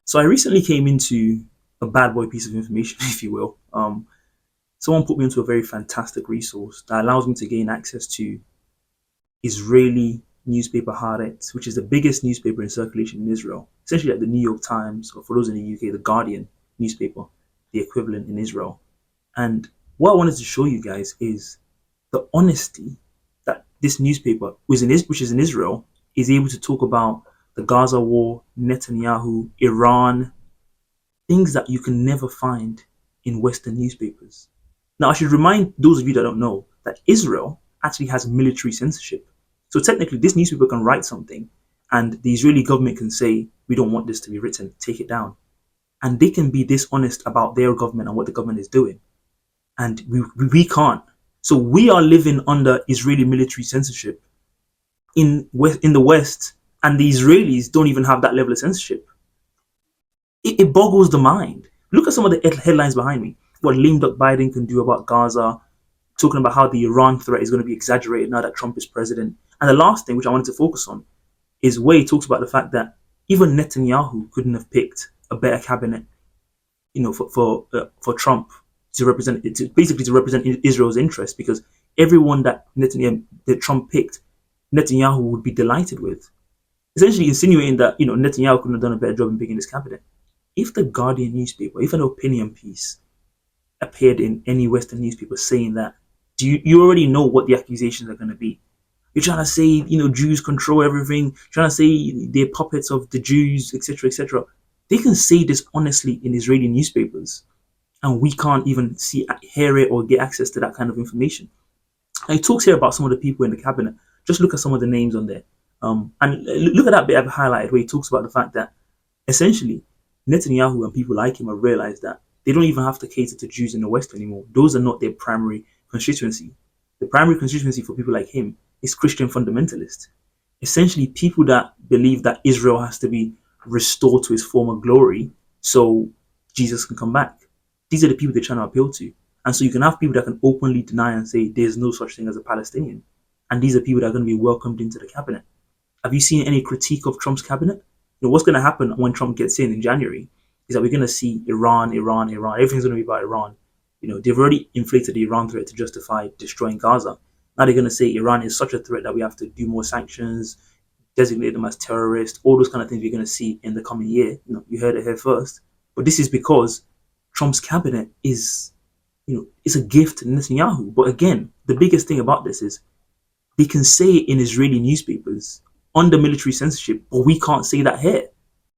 So I recently came into a bad boy piece of information, if you will. Someone put me into a very fantastic resource that allows me to gain access to Israeli newspaper Haaretz, which is the biggest newspaper in circulation in Israel, essentially like the New York Times, or for those in the UK, the Guardian newspaper, the equivalent in Israel. And what I wanted to show you guys is the honesty that this newspaper, which is in Israel, is able to talk about the Gaza war, Netanyahu, Iran, things that you can never find in Western newspapers. Now, I should remind those of you that don't know that Israel actually has military censorship. So technically, this newspaper can write something, and the Israeli government can say, "We don't want this to be written, take it down." And they can be dishonest about their government and what the government is doing. And we can't. So we are living under Israeli military censorship in the West, and the Israelis don't even have that level of censorship. It boggles the mind. Look at some of the headlines behind me. What lame duck Biden can do about Gaza, talking about how the Iran threat is going to be exaggerated now that Trump is president. And the last thing, which I wanted to focus on, is where he talks about the fact that even Netanyahu couldn't have picked a better cabinet, for Trump to represent, basically to represent Israel's interests, because everyone that Trump picked, Netanyahu would be delighted with. Essentially insinuating that Netanyahu couldn't have done a better job in picking his cabinet. If the Guardian newspaper, if an opinion piece appeared in any Western newspaper saying that, you already know what the accusations are going to be. You're trying to say, Jews control everything. You're trying to say they're puppets of the Jews, etc., etc. They can say this honestly in Israeli newspapers, and we can't even hear it, or get access to that kind of information. And he talks here about some of the people in the cabinet. Just look at some of the names on there. And look at that bit I've highlighted where he talks about the fact that essentially Netanyahu and people like him have realized that they don't even have to cater to Jews in the West anymore. Those are not their primary constituency. The primary constituency for people like him is Christian fundamentalists. Essentially, people that believe that Israel has to be restored to its former glory so Jesus can come back. These are the people they're trying to appeal to. And so you can have people that can openly deny and say there's no such thing as a Palestinian. And these are people that are going to be welcomed into the cabinet. Have you seen any critique of Trump's cabinet? What's going to happen when Trump gets in January is that we're going to see Iran. Everything's going to be about Iran. They've already inflated the Iran threat to justify destroying Gaza. Now they're going to say Iran is such a threat that we have to do more sanctions, designate them as terrorists, all those kind of things we're going to see in the coming year. You heard it here first. But this is because Trump's cabinet is, it's a gift to Netanyahu. But again, the biggest thing about this is they can say it in Israeli newspapers under military censorship, but we can't say that here.